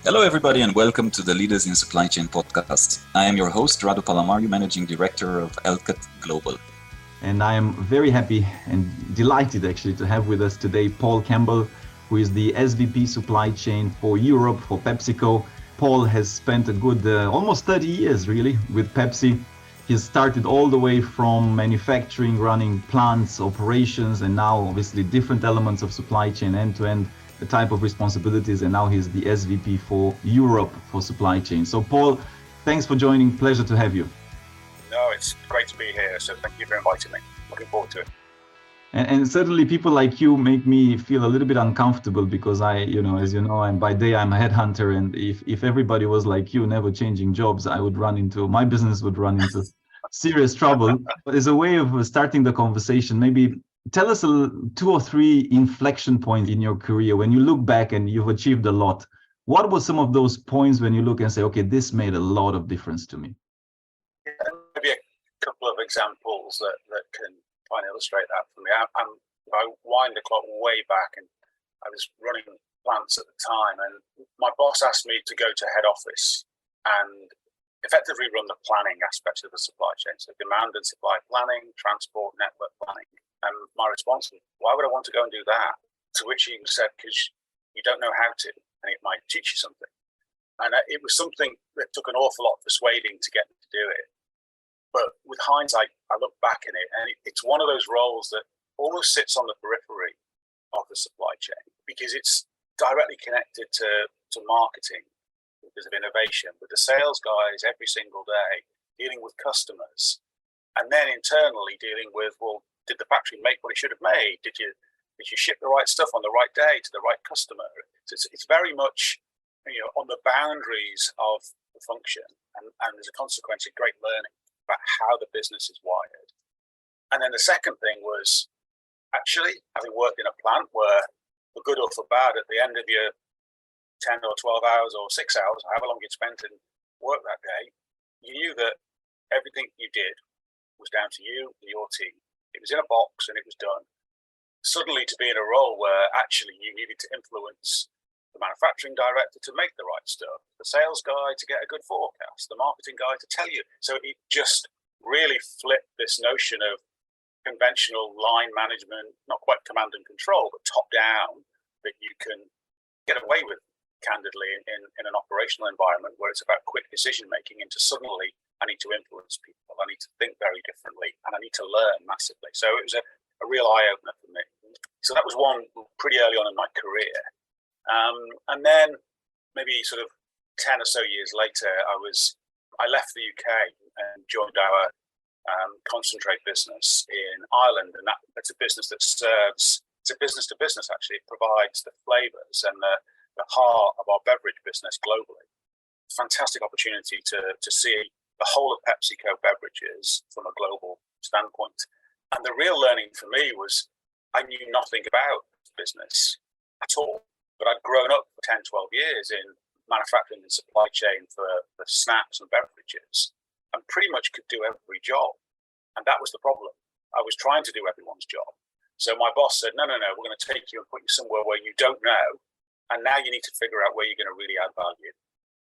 Hello, everybody, and welcome to the Leaders in Supply Chain podcast. I am your host, Radu Palamariu, Managing Director of Elkat Global. And I am very happy and delighted actually to have with us today Paul Campbell, who is the SVP Supply Chain for Europe for PepsiCo. Paul has spent a good almost 30 years really with Pepsi. He's started all the way from manufacturing, running plants, operations, and now obviously different elements of supply chain end-to-end, the type of responsibilities, and now he's the SVP for Europe for supply chain. So Paul, thanks for joining. Pleasure to have you. No, it's great to be here. So thank you for inviting me. Looking forward to it. And certainly people like you make me feel a little bit uncomfortable because as you know, and by day I'm a headhunter. And if everybody was like you, never changing jobs, my business would run into serious trouble. But as a way of starting the conversation, maybe tell us two or three inflection points in your career. When you look back and you've achieved a lot, what were some of those points when you look and say, okay, this made a lot of difference to me? Yeah, maybe a couple of examples that can try and illustrate that for me. I wind the clock way back, and I was running plants at the time, and my boss asked me to go to head office and effectively run the planning aspects of the supply chain. So demand and supply planning, transport, network planning. And my response was, why would I want to go and do that? To which he said, because you don't know how to, and it might teach you something. And it was something that took an awful lot of persuading to get me to do it. But with hindsight, I look back in it, and it's one of those roles that almost sits on the periphery of the supply chain because it's directly connected to marketing because of innovation, with the sales guys every single day dealing with customers, and then internally dealing with, well, did the factory make what it should have made? Did you ship the right stuff on the right day to the right customer? It's very much on the boundaries of the function, and as a consequence, a great learning about how the business is wired. And then the second thing was actually having worked in a plant where, for good or for bad, at the end of your 10 or 12 hours or 6 hours, however long you'd spent in work that day, you knew that everything you did was down to you and your team. It was in a box and it was done. Suddenly to be in a role where actually you needed to influence the manufacturing director to make the right stuff, the sales guy to get a good forecast, the marketing guy to tell you. So it just really flipped this notion of conventional line management, not quite command and control, but top down, that you can get away with candidly in an operational environment where it's about quick decision making, into suddenly I need to influence people, I need to think very differently, and I need to learn massively. So it was a real eye-opener for me. So that was one pretty early on in my career. And then maybe sort of 10 or so years later, I left the UK and joined our concentrate business in Ireland. And that's a business that serves, it's a business to business actually. It provides the flavors and the heart of our beverage business globally. Fantastic opportunity to see the whole of PepsiCo beverages from a global standpoint. And the real learning for me was I knew nothing about business at all. But I'd grown up for 10, 12 years in manufacturing and supply chain for snacks and beverages, and pretty much could do every job. And that was the problem. I was trying to do everyone's job. So my boss said, no, we're going to take you and put you somewhere where you don't know. And now you need to figure out where you're going to really add value.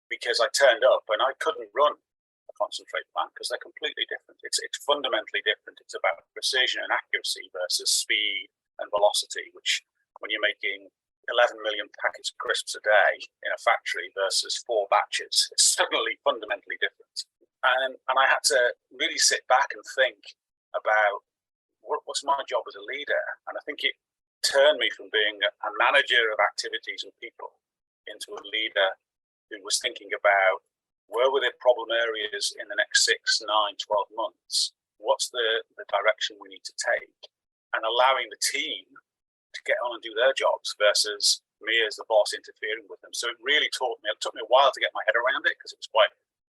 Because I turned up and I couldn't run a concentrate plant because they're completely different. It's fundamentally different. It's about precision and accuracy versus speed and velocity, which when you're making 11 million packets of crisps a day in a factory versus 4 batches, it's certainly fundamentally different. And I had to really sit back and think about what's my job as a leader. And I think it turned me from being a manager of activities and people into a leader who was thinking about where were the problem areas in the next 6, 9, 12 months? What's the direction we need to take? And allowing the team to get on and do their jobs versus me as the boss interfering with them. So it really taught me, it took me a while to get my head around it because it was quite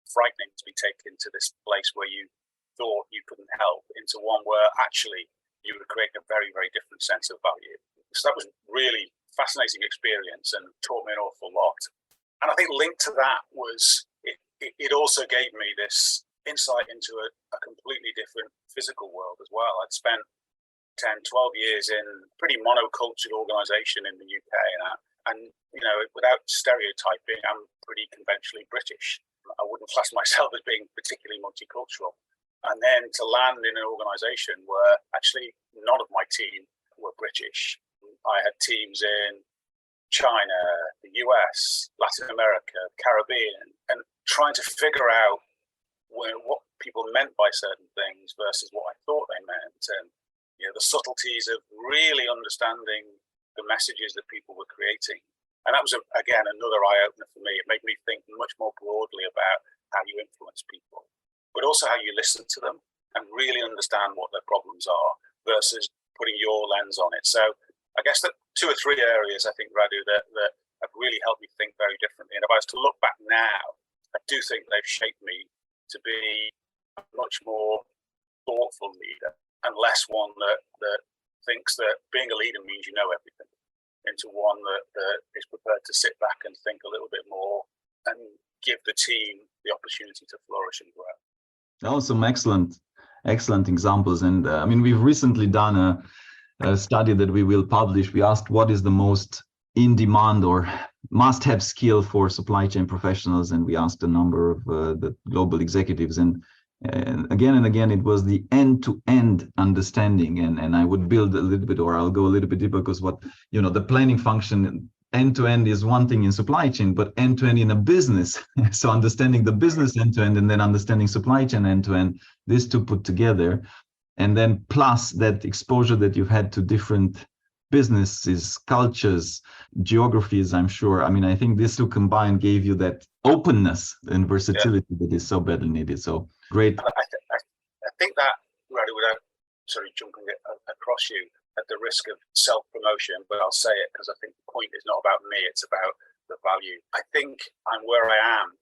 frightening to be taken to this place where you thought you couldn't help into one where actually you were creating a very, very different sense of value. So that was really fascinating experience and taught me an awful lot. And I think linked to that was it also gave me this insight into a completely different physical world as well. I'd spent 10, 12 years in pretty monocultured organization in the UK. And without stereotyping, I'm pretty conventionally British. I wouldn't class myself as being particularly multicultural. And then to land in an organization where actually none of my team were British. I had teams in China, the US, Latin America, Caribbean, and trying to figure out what people meant by certain things versus what I thought they meant. And, the subtleties of really understanding the messages that people were creating. And that was, again, another eye-opener for me. It made me think much more broadly about how you influence people, but also how you listen to them and really understand what their problems are versus putting your lens on it. So I guess that 2 or 3 areas, I think, Radu, that have really helped me think very differently. And if I was to look back now, I do think they've shaped me to be a much more thoughtful leader and less one that thinks that being a leader means you know everything, into one that is prepared to sit back and think a little bit more and give the team the opportunity to flourish and grow. Oh, some excellent examples. And we've recently done a study that we will publish. We asked what is the most in demand or must-have skill for supply chain professionals, and we asked a number of the global executives, and again and again it was the end-to-end understanding. And I would build a little bit, or I'll go a little bit deeper, because what the planning function end-to-end is one thing in supply chain, but end-to-end in a business. So understanding the business end-to-end and then understanding supply chain end-to-end, these two put together, and then plus that exposure that you've had to different businesses, cultures, geographies, I'm sure. I think these two combined gave you that openness and versatility that is so badly needed. So great. I think that, Radu, without jumping across you at the risk of self-promotion, but I'll say it because I think the point is not about me, it's about the value. I think I'm where I am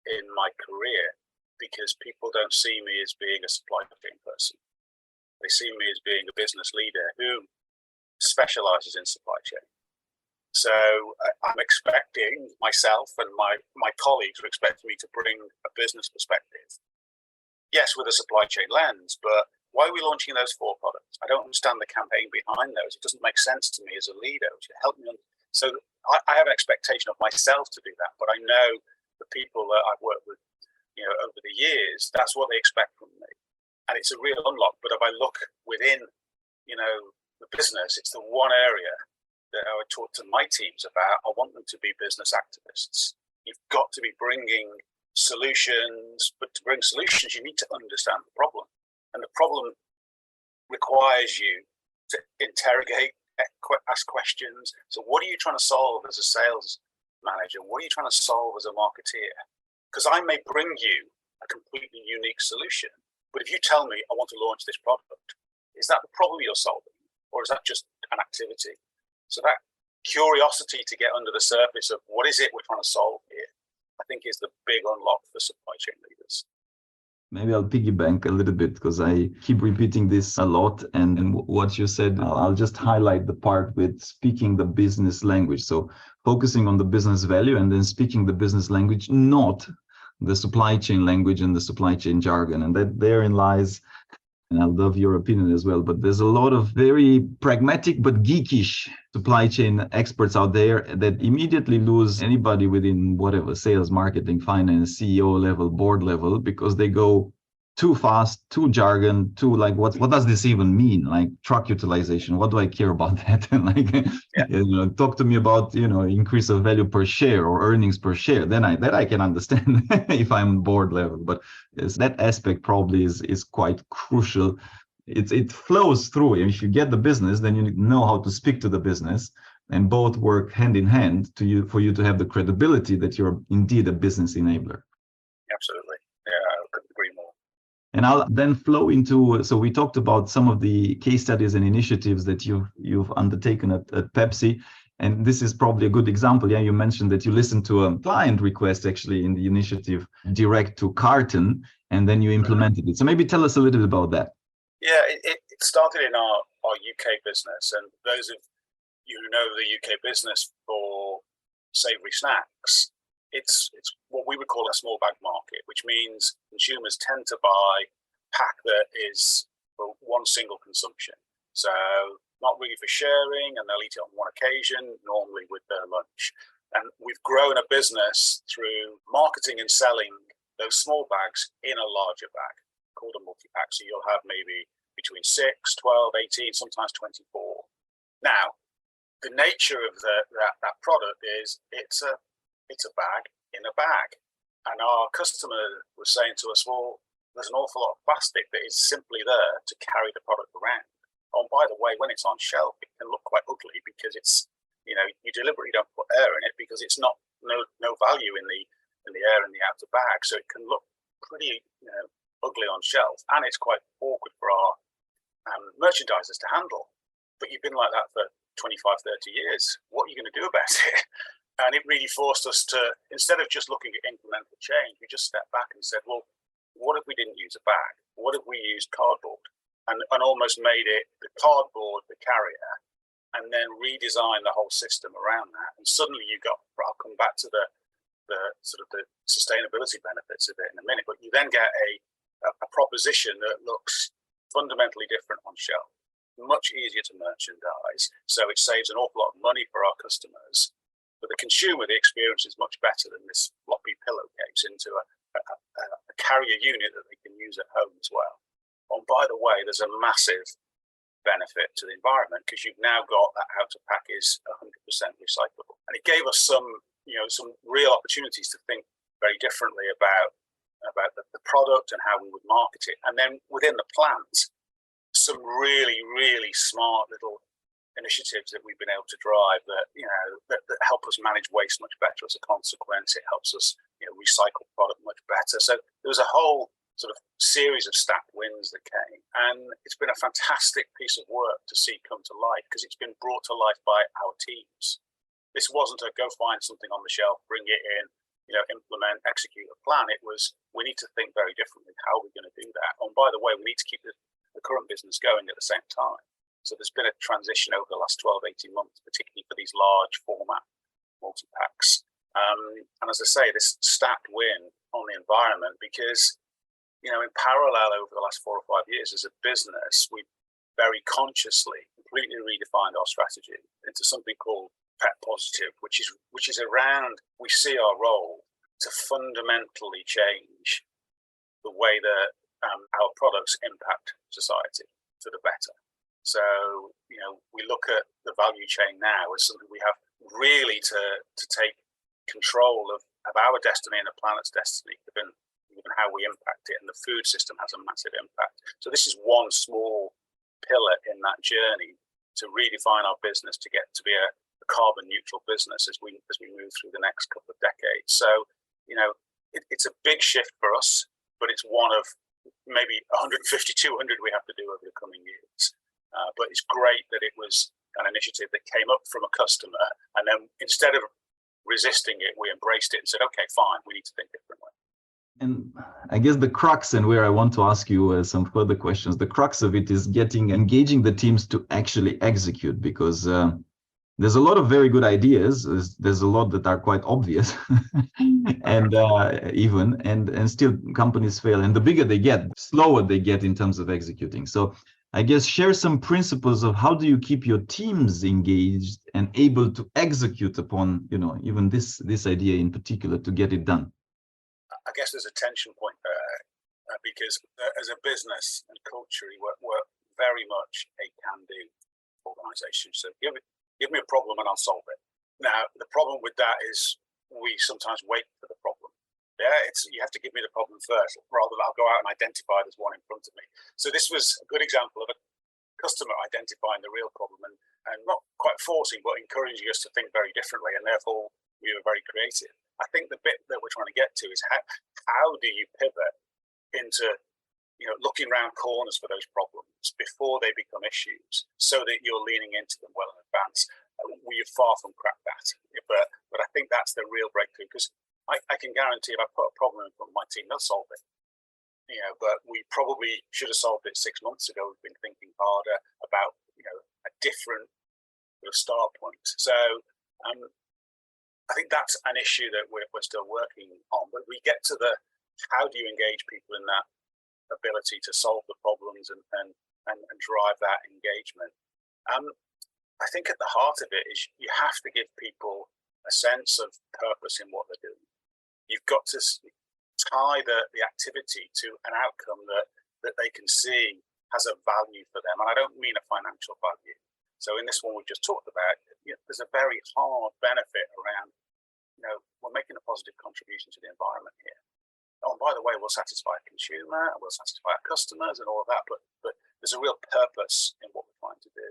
in my career because people don't see me as being a supply chain person. They see me as being a business leader who specializes in supply chain. So I'm expecting myself and my colleagues are expecting me to bring a business perspective. Yes, with a supply chain lens, but why are we launching those 4 products? I don't understand the campaign behind those. It doesn't make sense to me as a leader. It should help me. So I have an expectation of myself to do that, but I know the people that I've worked with, over the years, that's what they expect from me. And it's a real unlock. But if I look within, the business, it's the one area that I would talk to my teams about. I want them to be business activists. You've got to be bringing solutions, but to bring solutions, you need to understand the problem. And the problem requires you to interrogate, ask questions. So what are you trying to solve as a sales manager? What are you trying to solve as a marketeer? Because I may bring you a completely unique solution, but if you tell me I want to launch this product, is that the problem you're solving? Or is that just an activity? So that curiosity to get under the surface of what is it we're trying to solve here, I think is the big unlock for supply chain leaders. Maybe I'll piggyback a little bit because I keep repeating this a lot. And what you said, I'll just highlight the part with speaking the business language. So focusing on the business value and then speaking the business language, not the supply chain language and the supply chain jargon. And that therein lies, and I'll love your opinion as well, but there's a lot of very pragmatic but geekish supply chain experts out there that immediately lose anybody within whatever, sales, marketing, finance, CEO level, board level, because they go too fast, too jargon, too like, what does this even mean? Like truck utilization, what do I care about that? And like, talk to me about, increase of value per share or earnings per share. Then I can understand if I'm board level, but that aspect probably is quite crucial. It flows through. If you get the business, then you know how to speak to the business, and both work hand in hand for you to have the credibility that you're indeed a business enabler. Absolutely. Yeah, I couldn't agree more. And I'll then flow into, so we talked about some of the case studies and initiatives that you've undertaken at Pepsi. And this is probably a good example. Yeah, you mentioned that you listened to a client request actually in the initiative Direct-to-carton, and then you implemented it. So maybe tell us a little bit about that. Yeah, it started in our UK business. And those of you who know the UK business for savoury snacks, it's what we would call a small bag market, which means consumers tend to buy pack that is for one single consumption. So not really for sharing, and they'll eat it on one occasion, normally with their lunch. And we've grown a business through marketing and selling those small bags in a larger bag called a multi-pack. So you'll have maybe between 6, 12, 18, sometimes 24. Now, the nature of that product is it's a bag in a bag. And our customer was saying to us, well, there's an awful lot of plastic that is simply there to carry the product around. Oh, and by the way, when it's on shelf, it can look quite ugly because it's, you deliberately don't put air in it because it's no value in the air in the outer bag. So it can look pretty ugly on shelf, and it's quite awkward for our merchandisers to handle. But you've been like that for 25, 30 years. What are you going to do about it? And it really forced us to, instead of just looking at incremental change, we just stepped back and said, well, what if we didn't use a bag? What if we used cardboard and almost made it the cardboard, the carrier, and then redesign the whole system around that? And suddenly I'll come back to the sort of the sustainability benefits of it in a minute, but you then get a proposition that looks fundamentally different on shelf, much easier to merchandise. So it saves an awful lot of money for our customers. For the consumer, the experience is much better than this floppy pillowcase into a carrier unit that they can use at home as well. And by the way, there's a massive benefit to the environment because you've now got that outer pack is 100% recyclable. And it gave us some real opportunities to think very differently about the product and how we would market it. And then within the plant, some really, really smart little initiatives that we've been able to drive that help us manage waste much better as a consequence. It helps us recycle product much better. So there was a whole sort of series of stacked wins that came, and it's been a fantastic piece of work to see come to life because it's been brought to life by our teams. This wasn't a go find something on the shelf, bring it in, implement, execute a plan. It was, we need to think very differently. How are we going to do that? And by the way, we need to keep the current business going at the same time. So there's been a transition over the last 12, 18 months, particularly for these large format multi-packs. And as I say, this stacked win on the environment because, in parallel over the last 4 or 5 years as a business, we very consciously completely redefined our strategy into something called Pet Positive, which is around, we see our role to fundamentally change the way that our products impact society for the better. So, we look at the value chain now as something we have really to take control of our destiny and the planet's destiny, given how we impact it, and the food system has a massive impact. So this is one small pillar in that journey to redefine our business to get to be a carbon neutral business as we move through the next couple of decades. So, it's a big shift for us, but it's one of maybe 150, 200 we have to do over the coming years. But it's great that it was an initiative that came up from a customer, and then instead of resisting it, we embraced it and said, okay, fine, we need to think differently. And I guess the crux, and where I want to ask you some further questions, the crux of it is engaging the teams to actually execute, because there's a lot of very good ideas. There's a lot that are quite obvious, and and still companies fail. And the bigger they get, the slower they get in terms of executing. So I guess share some principles of how do you keep your teams engaged and able to execute upon, even this idea in particular to get it done. I guess there's a tension point there because as a business and culture, we're very much a can-do organisation. So give me a problem and I'll solve it. Now, the problem with that is we sometimes wait for the problem. Yeah, you have to give me the problem first, rather than I'll go out and identify there's one in front of me. So this was a good example of a customer identifying the real problem and not quite forcing, but encouraging us to think very differently. And therefore, we were very creative. I think the bit that we're trying to get to is how do you pivot into looking around corners for those problems before they become issues, so that you're leaning into them well in advance. We are far from cracked that, but I think that's the real breakthrough, because I can guarantee if I put a problem in front of my team, they'll solve it. But we probably should have solved it 6 months ago. We've been thinking harder about a different start point. So I think that's an issue that we're still working on. But we get to the how do you engage people in that ability to solve the problems and drive that engagement. I think at the heart of it is you have to give people a sense of purpose in what they're doing. You've got to tie the activity to an outcome that they can see has a value for them. And I don't mean a financial value. So in this one we just talked about, there's a very hard benefit around, we're making a positive contribution to the environment here. Oh, and by the way, we'll satisfy a consumer, and we'll satisfy our customers and all of that, but there's a real purpose in what we're trying to do.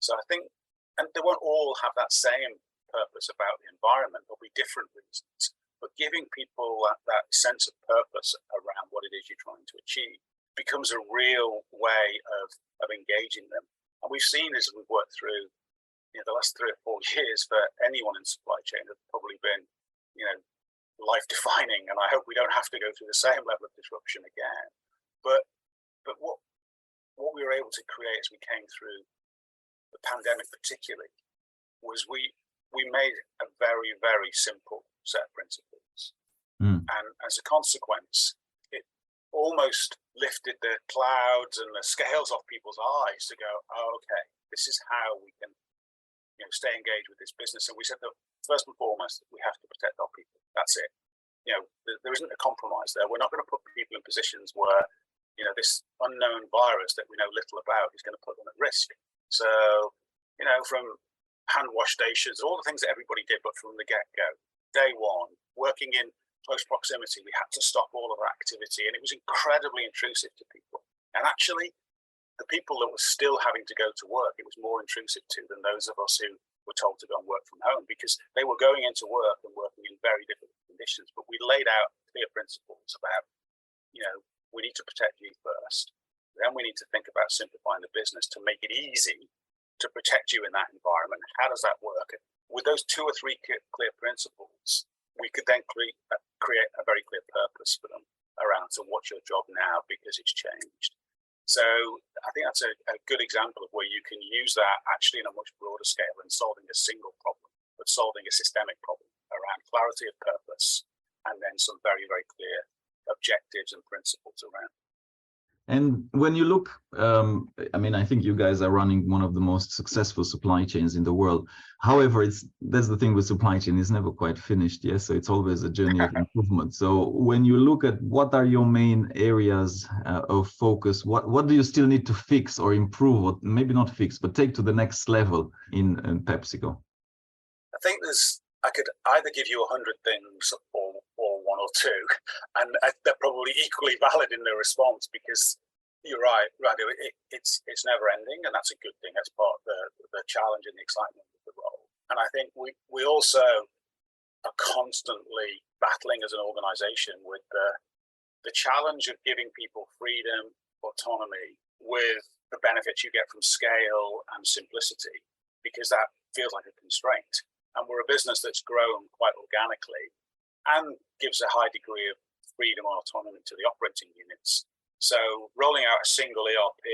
So I think, and they won't all have that same purpose about the environment, there'll be different reasons, but giving people that sense of purpose around what it is you're trying to achieve becomes a real way of engaging them. And we've seen as we've worked through the last 3 or 4 years, for anyone in supply chain, have probably been, life-defining, and I hope we don't have to go through the same level of disruption again. But what we were able to create as we came through the pandemic particularly was we made a very, very simple set of principles. And as a consequence, it almost lifted the clouds and the scales off people's eyes to go, oh, okay, this is how we can stay engaged with this business. And we said that first and foremost, we have to protect our people. That's it. There isn't a compromise there. We're not going to put people in positions where, this unknown virus that we know little about is going to put them at risk. So, from hand wash stations, all the things that everybody did, but from the get-go, day one, working in close proximity, we had to stop all of our activity, and it was incredibly intrusive to people. And actually, the people that were still having to go to work, it was more intrusive to than those of us who were told to go and work from home, because they were going into work and working in very different conditions. But we laid out clear principles about, we need to protect you first. Then we need to think about simplifying the business to make it easy to protect you in that environment. How does that work? With those 2 or 3 clear principles, we could then create a very clear purpose for them around, so what's your job now, because it's changed. So I think that's a good example of where you can use that actually in a much broader scale than solving a single problem, but solving a systemic problem around clarity of purpose, and then some very, very clear objectives and principles around. And when you look, I think you guys are running one of the most successful supply chains in the world. However, that's the thing with supply chain, it's never quite finished, yes? So it's always a journey of improvement. So when you look at what are your main areas of focus, what do you still need to fix or improve, or maybe not fix, but take to the next level in PepsiCo? I think I could either give you 100 things or 1 or 2, and they're probably equally valid in their response, because you're right, Radu, it's never ending, and that's a good thing. That's part of the challenge and the excitement of the role. And I think we also are constantly battling as an organization with the challenge of giving people freedom, autonomy, with the benefits you get from scale and simplicity, because that feels like a constraint. And we're a business that's grown quite organically and gives a high degree of freedom and autonomy to the operating units. So rolling out a single ERP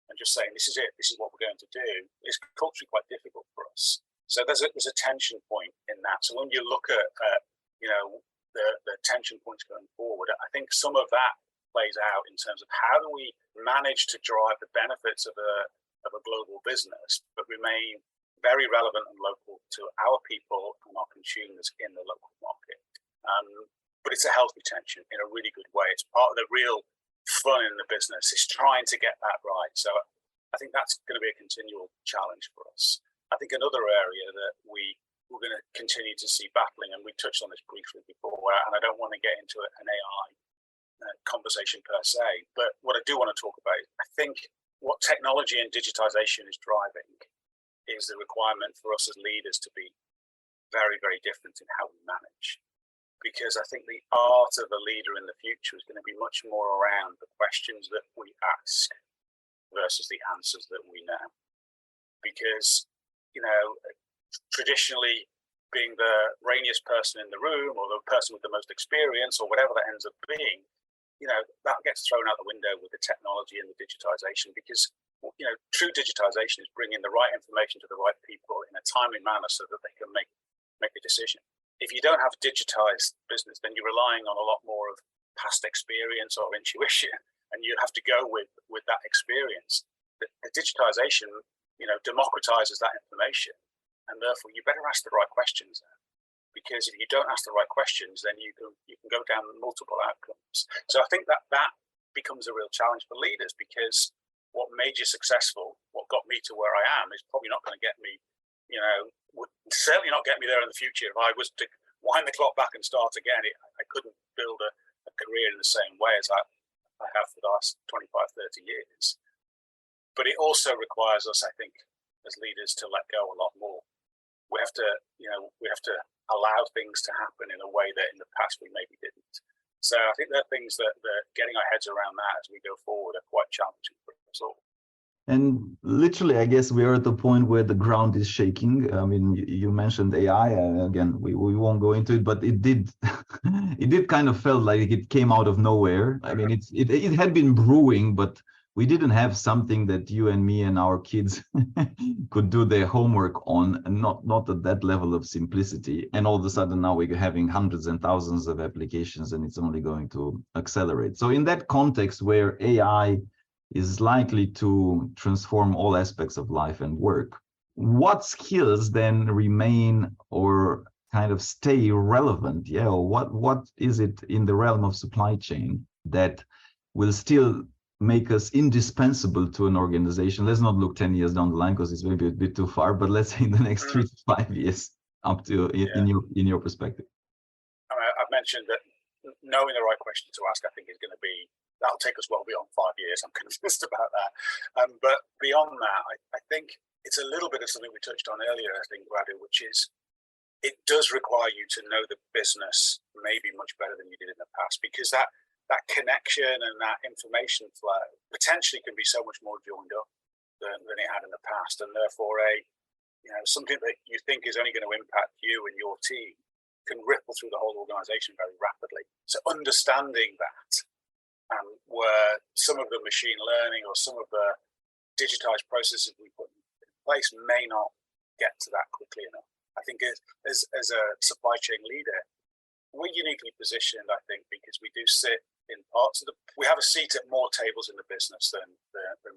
and just saying, this is it, this is what we're going to do, is culturally quite difficult for us. So there's a tension point in that. So when you look at the tension points going forward, I think some of that plays out in terms of how do we manage to drive the benefits of a global business, but remain very relevant and local to our people and our consumers in the local market. But it's a healthy tension in a really good way. It's part of the real fun in the business, is trying to get that right. So I think that's going to be a continual challenge for us. I think another area that we're going to continue to see battling, and we touched on this briefly before, and I don't want to get into an AI conversation per se, but what I do want to talk about is, I think what technology and digitization is driving is the requirement for us as leaders to be very, very different in how we manage. Because I think the art of a leader in the future is going to be much more around the questions that we ask versus the answers that we know. Because, traditionally being the rainiest person in the room, or the person with the most experience, or whatever that ends up being, that gets thrown out the window with the technology and the digitization, because true digitization is bringing the right information to the right people in a timely manner so that they can make a decision. If you don't have digitized business, then you're relying on a lot more of past experience or intuition, and you have to go with that experience. The digitization, democratizes that information, and therefore you better ask the right questions. because if you don't ask the right questions, then you can go down multiple outcomes. So I think that becomes a real challenge for leaders, because what made you successful, what got me to where I am, is probably not going to get me, would certainly not get me there in the future. If I was to wind the clock back and start again, I couldn't build a career in the same way as I have for the last 25, 30 years. But it also requires us, I think, as leaders, to let go a lot more. We have to, allow things to happen in a way that in the past we maybe didn't. So I think there are things that getting our heads around that as we go forward are quite challenging for us all. And literally, I guess we are at the point where the ground is shaking. I mean, you mentioned AI. Again, we won't go into it, but it did kind of felt like it came out of nowhere. I mean, it had been brewing, but we didn't have something that you and me and our kids could do their homework on, and not at that level of simplicity. And all of a sudden now we're having hundreds and thousands of applications, and it's only going to accelerate. So in that context where AI is likely to transform all aspects of life and work, what skills then remain or kind of stay relevant? Or what is it in the realm of supply chain that will still make us indispensable to an organization? Let's not look 10 years down the line, because it's maybe a bit too far, but let's say in the next 3 to 5 years, up to in your perspective. I've mentioned that knowing the right question to ask, I think, is going to be, that'll take us well beyond 5 years. I'm convinced about that. But beyond that, I think it's a little bit of something we touched on earlier, I think, Radu, which is it does require you to know the business maybe much better than you did in the past, because that connection and that information flow potentially can be so much more joined up than it had in the past. And therefore, something that you think is only going to impact you and your team can ripple through the whole organization very rapidly. So understanding that, where some of the machine learning or some of the digitized processes we put in place may not get to that quickly enough. I think as a supply chain leader, we're uniquely positioned, I think, because we do sit in parts of we have a seat at more tables in the business than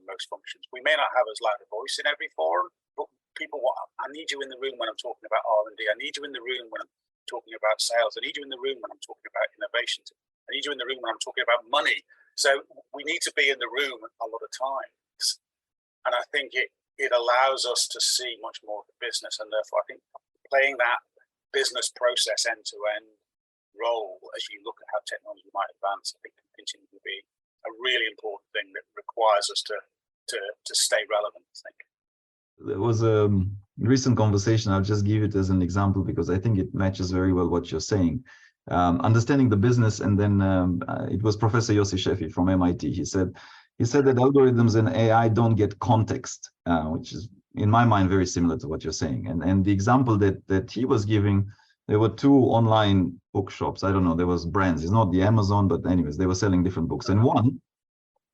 most functions. We may not have as loud a voice in every forum, but people want, I need you in the room when I'm talking about R&D. I need you in the room when I'm talking about sales. I need you in the room when I'm talking about innovation. I need you in the room when I'm talking about money. So we need to be in the room a lot of times. And I think it allows us to see much more of the business. And therefore, I think playing that business process end to end role as you look at how technology might advance, I think can continue to be a really important thing that requires us to stay relevant, I think. There was a recent conversation, I'll just give it as an example because I think it matches very well what you're saying. Understanding the business, and then it was Professor Yossi Sheffi from MIT. He said that algorithms and AI don't get context, which is in my mind very similar to what you're saying. And the example that he was giving, there were 2 online bookshops. I don't know, there was brands. It's not the Amazon, but anyways, they were selling different books. And one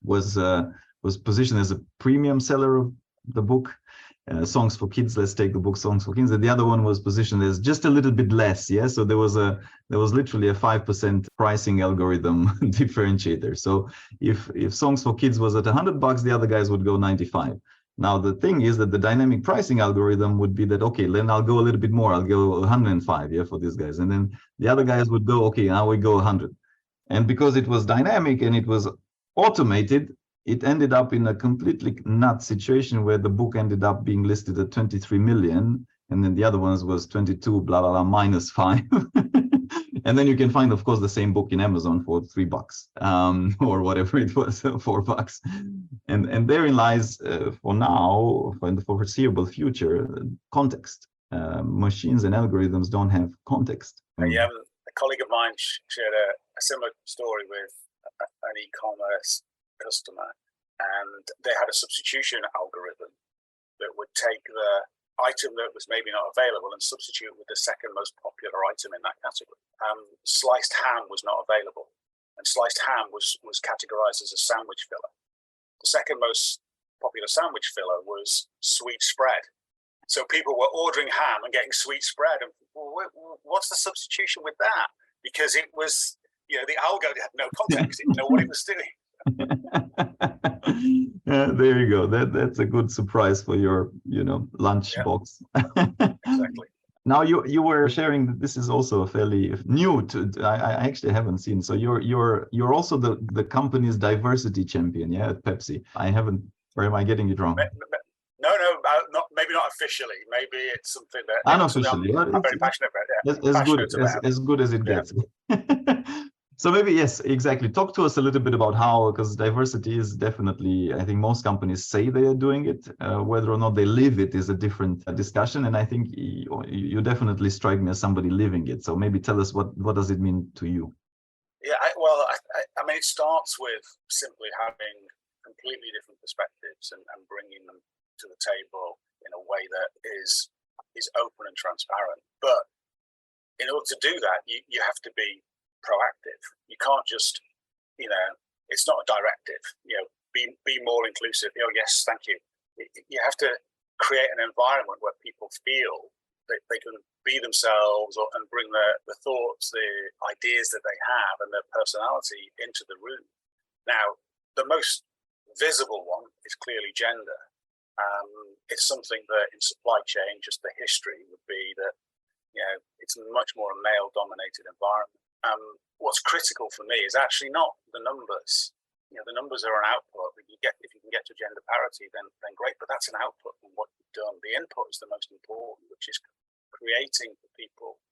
was positioned as a premium seller of the book, Songs for Kids. Let's take the book Songs for Kids. And the other one was positioned as just a little bit less. Yeah. So there was literally a 5% pricing algorithm differentiator. So if Songs for Kids was at $100, the other guys would go 95. Now, the thing is that the dynamic pricing algorithm would be that, okay, then I'll go a little bit more. I'll go 105, yeah, for these guys. And then the other guys would go, okay, now we go 100. And because it was dynamic and it was automated, it ended up in a completely nuts situation where the book ended up being listed at 23 million. And then the other ones was 22, blah, blah, blah, minus 5. And then you can find, of course, the same book in Amazon for $3, or whatever it was, $4. And therein lies, for now, for the foreseeable future, context. Machines and algorithms don't have context. A colleague of mine shared a similar story with an e-commerce customer, and they had a substitution algorithm that would take the item that was maybe not available and substitute with the second most popular item in that category. Sliced ham was not available, and sliced ham was categorized as a sandwich filler. The second most popular sandwich filler was sweet spread. So people were ordering ham and getting sweet spread. And what's the substitution with that? Because it was, the algo had no context. It didn't know what it was doing. There you go. That's a good surprise for your, lunch box. Exactly. Now you were sharing that this is also fairly new to I actually haven't seen. So you're also the company's diversity champion, yeah, at Pepsi. I haven't, or am I getting it wrong? No, not maybe not officially. Maybe it's something that Unofficially, I'm very passionate about. Yeah, as good as it gets. So maybe, yes, exactly. Talk to us a little bit about how, because diversity is definitely, I think most companies say they are doing it. Whether or not they live it is a different discussion. And I think you definitely strike me as somebody living it. So maybe tell us what does it mean to you? Yeah, I mean, it starts with simply having completely different perspectives and bringing them to the table in a way that is open and transparent. But in order to do that, you have to be proactive. You can't just, it's not a directive, be more inclusive. Yes, thank you. You have to create an environment where people feel that they can be themselves and bring the thoughts, the ideas that they have and their personality into the room. Now, the most visible one is clearly gender. It's something that in supply chain, just the history would be that, it's much more a male-dominated environment. What's critical for me is actually not the numbers. The numbers are an output. If you can get to gender parity, then great. But that's an output from what you've done. The input is the most important, which is creating for people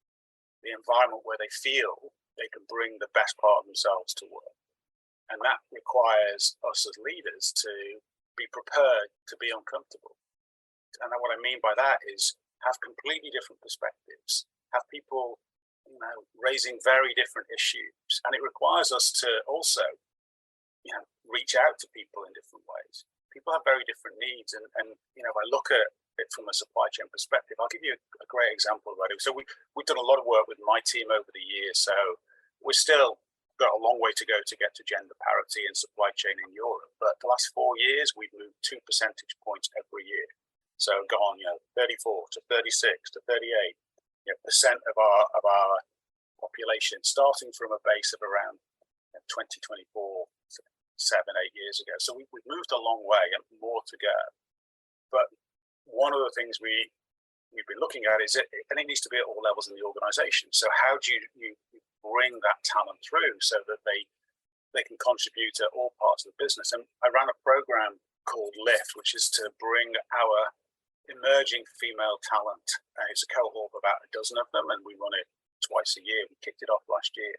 the environment where they feel they can bring the best part of themselves to work. And that requires us as leaders to be prepared to be uncomfortable. And what I mean by that is have completely different perspectives, have people raising very different issues. And it requires us to also, reach out to people in different ways. People have very different needs. And if I look at it from a supply chain perspective, I'll give you a great example of it. So we've done a lot of work with my team over the years. So we're still got a long way to go to get to gender parity in supply chain in Europe. But the last 4 years, we've moved 2 percentage points every year. So gone, 34 to 36 to 38 percent of our population, starting from a base of around 2024, 7-8 years ago. So we've moved a long way and more to go. But one of the things we've been looking at is and it needs to be at all levels in the organization. So how do you bring that talent through so that they can contribute to all parts of the business? And I ran a program called Lift, which is to bring our emerging female talent. It's a cohort of about a dozen of them, and we run it twice a year. We kicked it off last year.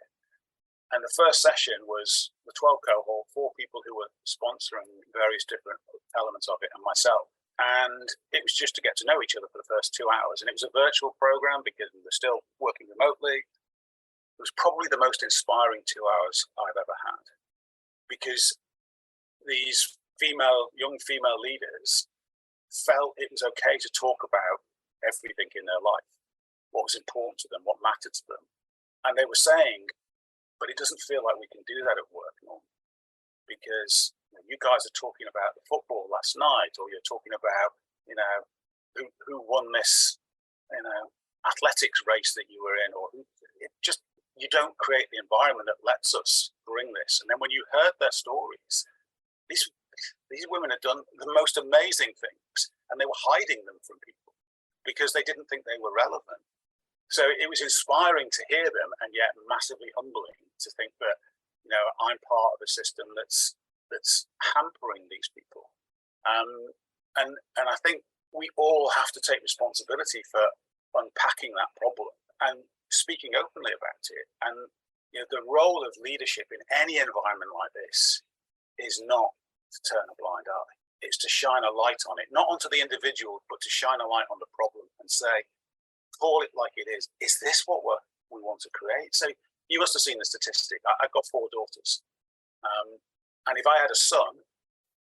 And the first session was the 12 cohort, 4 people who were sponsoring various different elements of it, and myself. And it was just to get to know each other for the first 2 hours. And it was a virtual program because we were still working remotely. It was probably the most inspiring 2 hours I've ever had, because these young female leaders felt it was okay to talk about everything in their life, what was important to them, what mattered to them. And they were saying, but it doesn't feel like we can do that at work normally, because you guys are talking about the football last night, or you're talking about, who won this, athletics race that you were in, or you don't create the environment that lets us bring this. And then when you heard their stories, these women had done the most amazing things, and they were hiding them from people because they didn't think they were relevant. So it was inspiring to hear them, and yet massively humbling to think that, I'm part of a system that's hampering these people. And I think we all have to take responsibility for unpacking that problem and speaking openly about it. And the role of leadership in any environment like this is not to turn a blind eye. It's to shine a light on it, not onto the individual, but to shine a light on the problem and say, call it like it is. Is this what we want to create? So you must have seen the statistic. I've got 4 daughters. And if I had a son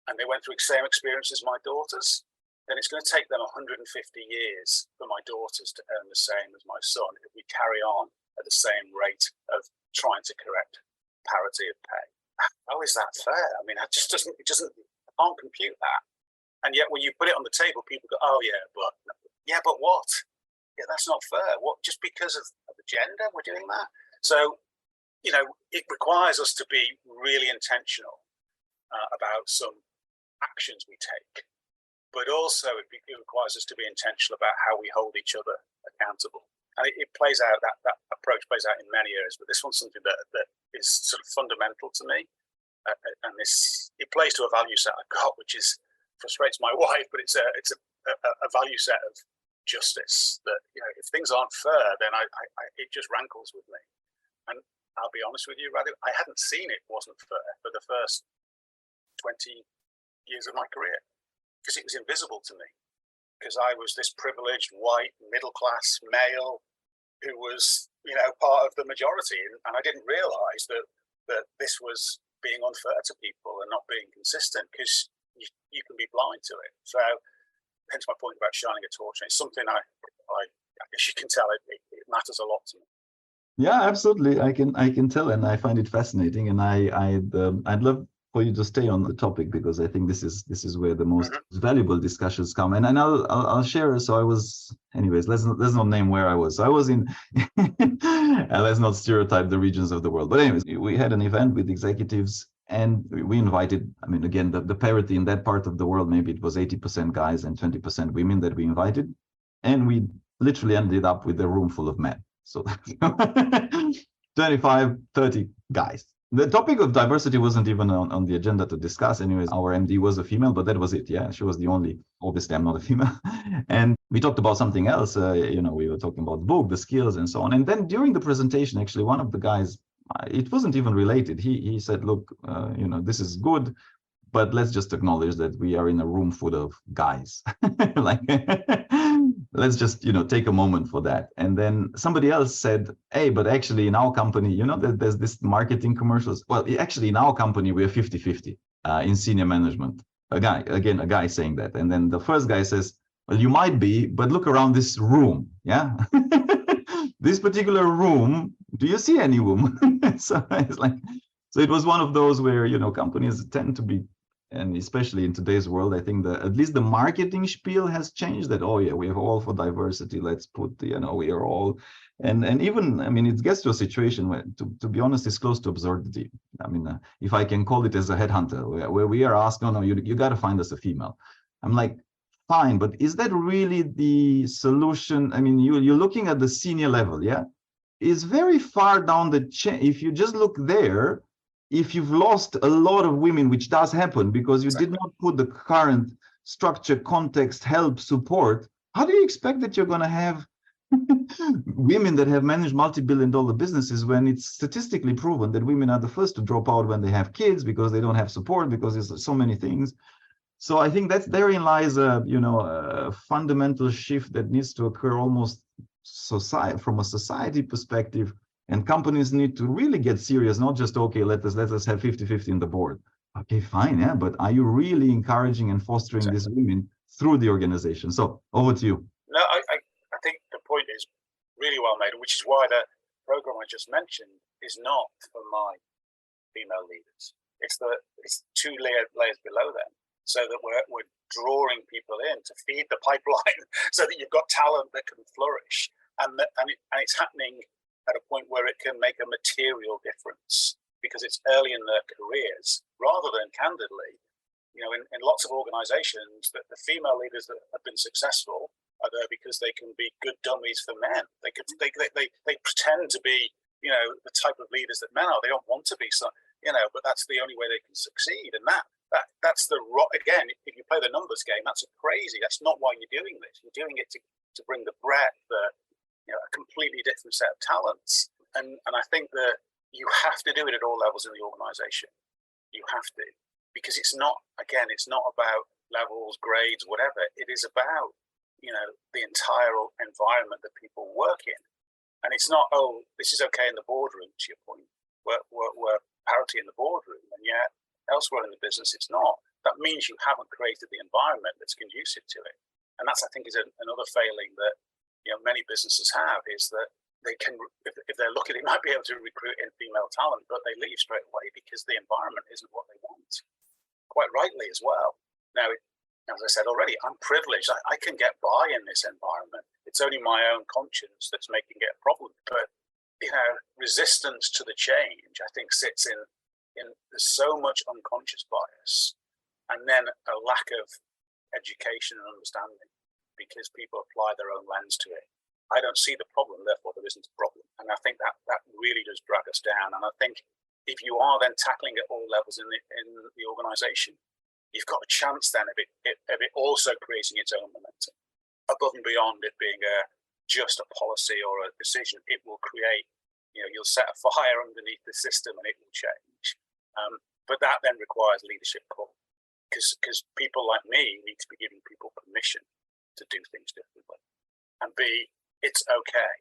and they went through the same experience as my daughters, then it's going to take them 150 years for my daughters to earn the same as my son if we carry on at the same rate of trying to correct parity of pay. How is that fair? I mean, it can't compute that. And yet when you put it on the table, people go, oh yeah, but what? Yeah, that's not fair. What, just because of the gender we're doing that? So, it requires us to be really intentional about some actions we take. but also it requires us to be intentional about how we hold each other accountable. And it plays out, that approach plays out in many areas, but this one's something that is sort of fundamental to me. And it plays to a value set I've got, which frustrates my wife, but it's a value set of justice. That, you know, if things aren't fair, then it just rankles with me. And I'll be honest with you, Radu, I hadn't seen it wasn't fair for the first 20 years of my career, because it was invisible to me. Because I was this privileged white middle class male who was, you know, part of the majority, and I didn't realise that this was being unfair to people and not being consistent, because you can be blind to it. So, hence my point about shining a torch. And it's something I guess you can tell it matters a lot to me. Yeah, absolutely. I can tell, and I find it fascinating. And I'd love for you to stay on the topic, because I think this is where the most valuable discussions come. And I'll share. So I was, anyways, let's not name where I was. So I was in let's not stereotype the regions of the world. But anyways, we had an event with executives, and we invited, I mean, again, the parity in that part of the world, maybe it was 80% guys and 20% women that we invited. And we literally ended up with a room full of men. So 25, 30 guys. The topic of diversity wasn't even on the agenda to discuss. Anyways, our MD was a female, but that was it. Yeah, she was the only. Obviously, I'm not a female. And we talked about something else. You know, we were talking about the book, the skills, and so on. And then during the presentation, actually, one of the guys, it wasn't even related. He said, "Look, you know, this is good, but let's just acknowledge that we are in a room full of guys." Like, let's just, you know, take a moment for that. And then somebody else said, "Hey, but actually in our company, you know, there's this marketing commercials. Well, actually in our company, we're 50-50 in senior management." A guy saying that. And then the first guy says, "Well, you might be, but look around this room. Yeah. This particular room, do you see any woman?" So it's like, so it was one of those where, you know, companies tend to be, and especially in today's world, I think at least the marketing spiel has changed, that, oh yeah, we are all for diversity. Let's put, you know, we are all, and even, I mean, it gets to a situation where, to be honest, it's close to absurdity. I mean, if I can call it as a headhunter, where we are asked, "No, you got to find us a female." I'm like, fine, but is that really the solution? I mean, you're looking at the senior level, yeah? Is very far down the chain. If you just look there, if you've lost a lot of women, which does happen because you did not put the current structure, context, help, support, how do you expect that you're going to have women that have managed multi-billion-dollar businesses when it's statistically proven that women are the first to drop out when they have kids, because they don't have support, because there's so many things. So I think therein lies a fundamental shift that needs to occur almost from a society perspective. And companies need to really get serious, not just, okay, let us have 50-50 in the board. Okay, fine, yeah, but are you really encouraging and fostering these women through the organization? So over to you. No, I think the point is really well made, which is why the program I just mentioned is not for my female leaders. It's two layers below them, so that we're drawing people in to feed the pipeline, so that you've got talent that can flourish, and it's happening at a point where it can make a material difference, because it's early in their careers, rather than, candidly, you know, in lots of organizations, that the female leaders that have been successful are there because they can be good dummies for men. They pretend to be, you know, the type of leaders that men are. They don't want to be, so, you know, but that's the only way they can succeed. And that's again, if you play the numbers game, that's crazy. That's not why you're doing this. You're doing it to bring the breadth, you know, a completely different set of talents. And I think that you have to do it at all levels in the organization. You have to, because it's not about levels, grades, whatever. It is about, you know, the entire environment that people work in. And it's not, oh, this is okay in the boardroom, to your point. We're parity in the boardroom, and yet elsewhere in the business it's not. That means you haven't created the environment that's conducive to it. And that's, I think, is another failing that, you know, many businesses have, is that they can, if they're lucky, they might be able to recruit in female talent, but they leave straight away because the environment isn't what they want. Quite rightly as well. Now, as I said already, I'm privileged. I can get by in this environment. It's only my own conscience that's making it a problem. But, you know, resistance to the change, I think, sits in there's so much unconscious bias, and then a lack of education and understanding because people apply their own lens to it. I don't see the problem, therefore there isn't a problem. And I think that really does drag us down. And I think if you are then tackling at all levels in the organisation, you've got a chance then of it also creating its own momentum. Above and beyond it being just a policy or a decision, it will create, you'll set a fire underneath the system and it will change. But that then requires leadership call, because people like me need to be giving people permission to do things differently. And it's okay.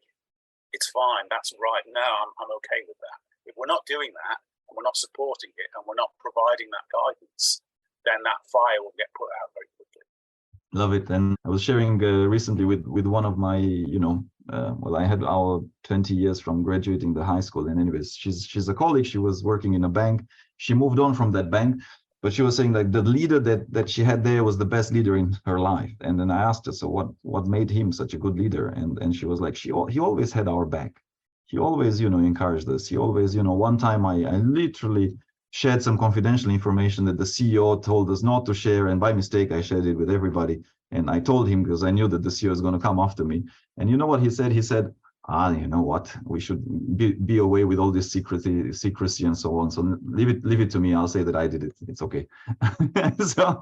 It's fine. That's right. No, I'm okay with that. If we're not doing that and we're not supporting it and we're not providing that guidance, then that fire will get put out very quickly. Love it. And I was sharing recently with one of my, I had our 20 years from graduating the high school. And anyways, she's a colleague. She was working in a bank. She moved on from that bank. But she was saying like the leader that she had there was the best leader in her life. And then I asked her, so what made him such a good leader? And she was like, he always had our back. He always, encouraged us. He always, one time I literally shared some confidential information that the CEO told us not to share. And by mistake, I shared it with everybody. And I told him because I knew that the CEO is going to come after me. And you know what he said? He said, you know what, we should be away with all this secrecy and so on. So leave it to me. I'll say that I did it. It's okay. so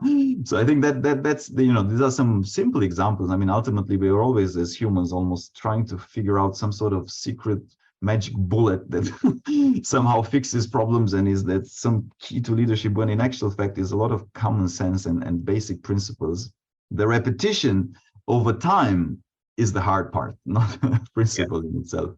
I think that's these are some simple examples. I mean, ultimately, we are always as humans almost trying to figure out some sort of secret magic bullet that somehow fixes problems and is that some key to leadership, when in actual fact is a lot of common sense and basic principles. The repetition over time is the hard part, not the principle in itself.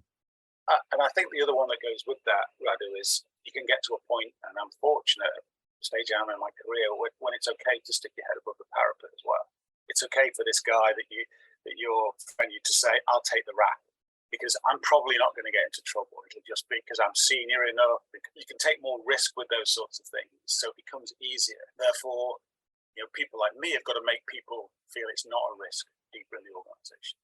And I think the other one that goes with that, Radu, is you can get to a point, and I'm fortunate at the stage I'm in my career, when it's okay to stick your head above the parapet as well. It's okay for this guy that you're friend you to say, I'll take the rap, because I'm probably not going to get into trouble. It'll just be because I'm senior enough. You can take more risk with those sorts of things, so it becomes easier. Therefore, people like me have got to make people feel it's not a risk deeper in the organisation.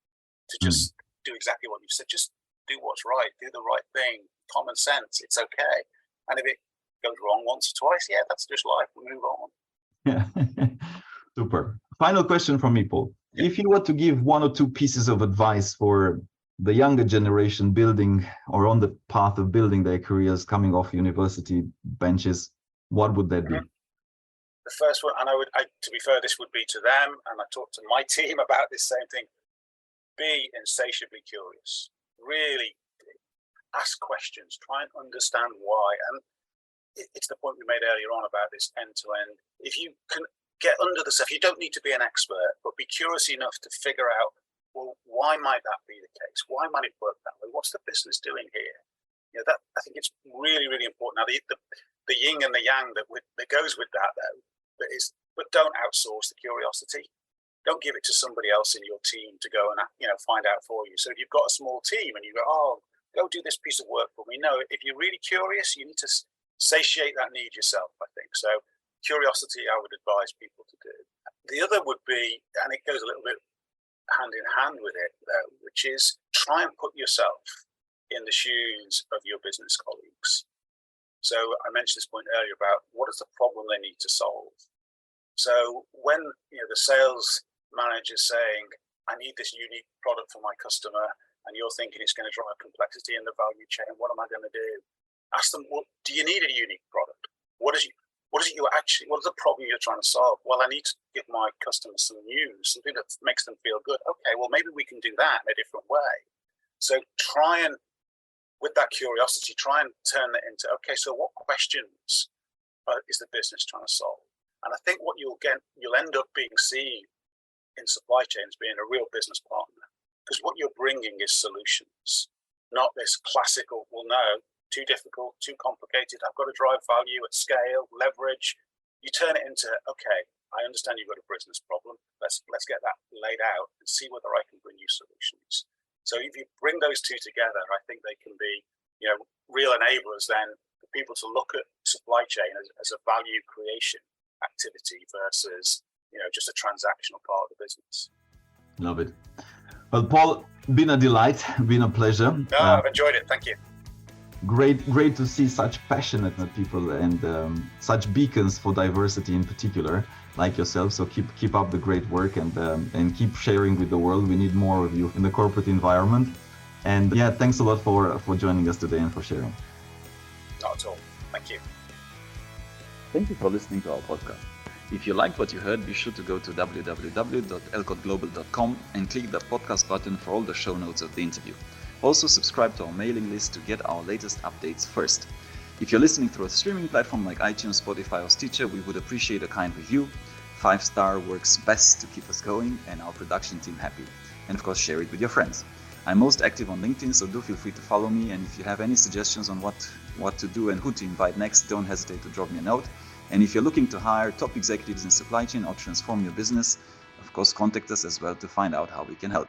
To just do exactly what you said, just do what's right, do the right thing, common sense, it's okay. And if it goes wrong once or twice, that's just life, we move on. Yeah, super. Final question from me, Paul. If you were to give one or two pieces of advice for the younger generation building or on the path of building their careers coming off university benches, what would that be? The first one, and to be fair, this would be to them, and I talked to my team about this same thing. Be insatiably curious. Really ask questions. Try and understand why. And it's the point we made earlier on about this end-to-end. If you can get under the stuff, you don't need to be an expert, but be curious enough to figure out, well, why might that be the case? Why might it work that way? What's the business doing here? That I think it's really, really important. Now, the yin and the yang that goes with that, though, but don't outsource the curiosity. Don't give it to somebody else in your team to go and find out for you. So if you've got a small team and you go, go do this piece of work for me. No, if you're really curious, you need to satiate that need yourself, I think. So curiosity, I would advise people to do. The other would be, and it goes a little bit hand in hand with it, though, which is try and put yourself in the shoes of your business colleagues. So I mentioned this point earlier about what is the problem they need to solve. So when the sales manager saying, I need this unique product for my customer, and you're thinking it's going to drive complexity in the value chain, what am I going to do? Ask them, well, do you need a unique product? What is the problem you're trying to solve? Well, I need to give my customers some news, something that makes them feel good. Okay, well, maybe we can do that in a different way. So try and, with that curiosity, try and turn that into, okay, so what questions is the business trying to solve? And I think what you'll end up being seen in supply chains being a real business partner, because what you're bringing is solutions, not this classical, well, no, too difficult, too complicated. I've got to drive value at scale, leverage. You turn it into, okay, I understand you've got a business problem. Let's get that laid out and see whether I can bring you solutions. So if you bring those two together, I think they can be, real enablers then for people to look at supply chain as a value creation activity versus just a transactional part of the business. Love it. Well, Paul, been a delight, been a pleasure. No, I've enjoyed it. Thank you. Great to see such passionate people and such beacons for diversity in particular, like yourself. So keep up the great work and keep sharing with the world. We need more of you in the corporate environment. And yeah, thanks a lot for joining us today and for sharing. Not at all. Thank you. Thank you for listening to our podcast. If you liked what you heard, be sure to go to www.elcotglobal.com and click the podcast button for all the show notes of the interview. Also, subscribe to our mailing list to get our latest updates first. If you're listening through a streaming platform like iTunes, Spotify, or Stitcher, we would appreciate a kind review. 5-star works best to keep us going and our production team happy. And of course, share it with your friends. I'm most active on LinkedIn, so do feel free to follow me. And if you have any suggestions on what to do and who to invite next, don't hesitate to drop me a note. And if you're looking to hire top executives in supply chain or transform your business, of course, contact us as well to find out how we can help.